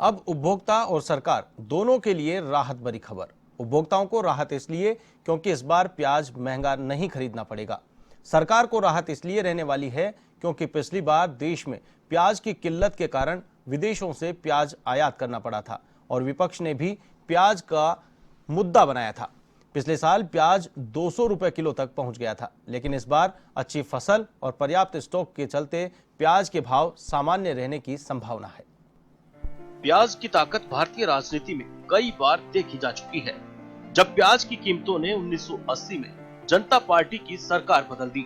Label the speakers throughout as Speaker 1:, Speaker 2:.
Speaker 1: अब उपभोक्ता और सरकार दोनों के लिए राहत भरी खबर। उपभोक्ताओं को राहत इसलिए क्योंकि इस बार प्याज महंगा नहीं खरीदना पड़ेगा। सरकार को राहत इसलिए रहने वाली है क्योंकि पिछली बार देश में प्याज की किल्लत के कारण विदेशों से प्याज आयात करना पड़ा था और विपक्ष ने भी प्याज का मुद्दा बनाया था। पिछले साल प्याज 200 रुपए किलो तक पहुंच गया था, लेकिन इस बार अच्छी फसल और पर्याप्त स्टॉक के चलते प्याज के भाव सामान्य रहने की संभावना है।
Speaker 2: प्याज की ताकत भारतीय राजनीति में कई बार देखी जा चुकी है। जब प्याज की कीमतों ने 1980 में जनता पार्टी की सरकार बदल दी।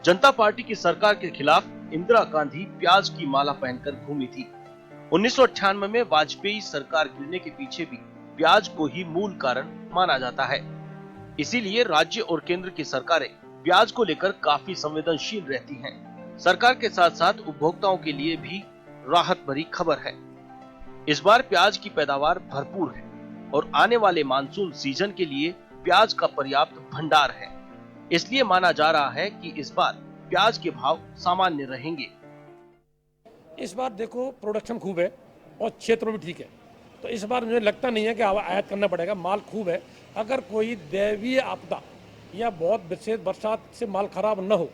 Speaker 2: जनता पार्टी की सरकार के खिलाफ इंदिरा गांधी प्याज की माला पहनकर घूमी थी। 1998 में वाजपेयी सरकार गिरने के पीछे भी प्याज को ही मूल कारण माना जाता है। इसीलिए राज्य और केंद्र की सरकारें प्याज को लेकर काफी संवेदनशील रहती हैं। सरकार के साथ साथ उपभोक्ताओं के लिए भी राहत भरी खबर है। इस बार प्याज की पैदावार भरपूर है और आने वाले मानसून सीजन के लिए प्याज का पर्याप्त भंडार है। इसलिए माना जा रहा है कि इस बार प्याज के भाव सामान्य रहेंगे।
Speaker 3: इस बार देखो प्रोडक्शन खूब है और क्षेत्र भी ठीक है, तो इस बार मुझे लगता नहीं है कि आयात करना पड़ेगा। माल खूब है। अगर कोई दैवीय आपदा या बहुत विशेष बरसात से माल खराब न हो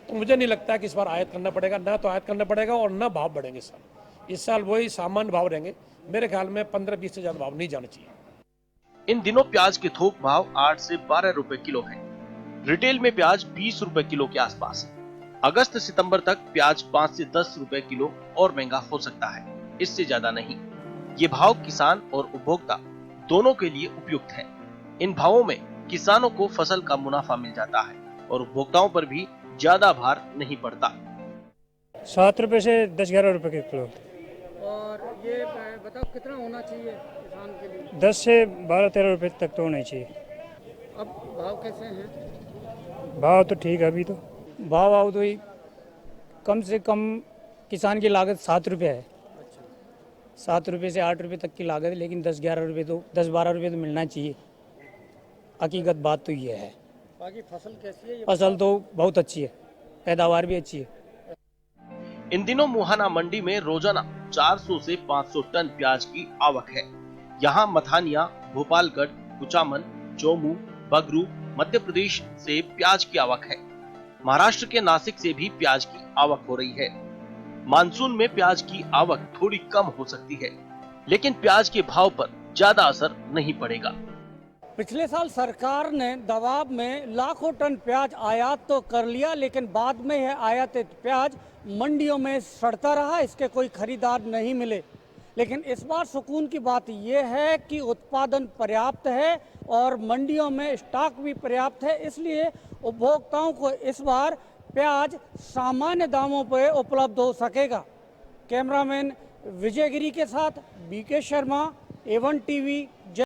Speaker 3: तो मुझे नहीं लगता कि इस बार आयात करना पड़ेगा। ना तो आयात करना पड़ेगा और न भाव बढ़ेंगे। इस साल वही सामान्य भाव रहेंगे। मेरे ख्याल में 15-20 से ज्यादा भाव नहीं जाना चाहिए।
Speaker 2: इन दिनों प्याज के थोक भाव 8 से 12 रुपए किलो है। रिटेल में प्याज 20 रुपए किलो के आसपास है। अगस्त सितंबर तक प्याज 5 से 10 रुपए किलो और महंगा हो सकता है, इससे ज्यादा नहीं। ये भाव किसान और उपभोक्ता दोनों के लिए उपयुक्त है। इन भावों में किसानों को फसल का मुनाफा मिल जाता है और उपभोक्ताओं पर भी ज्यादा भार नहीं पड़ता।
Speaker 4: 7 रुपए से 10-11 रुपए के किलो।
Speaker 5: और ये बताओ कितना होना चाहिए किसान के लिए?
Speaker 4: 10 से 12-13 रुपए तक तो होना चाहिए।
Speaker 5: अब भाव कैसे हैं?
Speaker 4: भाव तो ठीक है। अभी तो भाव तो ही कम से कम किसान की लागत 7 रुपये है। 7 रुपये से 8 रुपये तक की लागत है, लेकिन 10-11 रुपये तो 10-12 रुपये तो मिलना चाहिए। हकीकत बात तो ये है।
Speaker 5: बाकी फसल कैसी है?
Speaker 4: फसल तो बहुत अच्छी है, पैदावार भी अच्छी है।
Speaker 2: इन दिनों मुहाना मंडी में रोजाना 400 से 500 टन प्याज की आवक है। यहाँ मथानिया, भोपालगढ़, कुचामन, चोमू, बगरू, मध्य प्रदेश से प्याज की आवक है। महाराष्ट्र के नासिक से भी प्याज की आवक हो रही है। मानसून में प्याज की आवक थोड़ी कम हो सकती है, लेकिन प्याज के भाव पर ज्यादा असर नहीं पड़ेगा।
Speaker 5: पिछले साल सरकार ने दबाव में लाखों टन प्याज आयात तो कर लिया, लेकिन बाद में यह आयातित प्याज मंडियों में सड़ता रहा। इसके कोई खरीदार नहीं मिले। लेकिन इस बार सुकून की बात यह है कि उत्पादन पर्याप्त है और मंडियों में स्टॉक भी पर्याप्त है। इसलिए उपभोक्ताओं को इस बार प्याज सामान्य दामों पर उपलब्ध हो सकेगा। कैमरामैन विजय गिरी के साथ बीके शर्मा, A1 TV।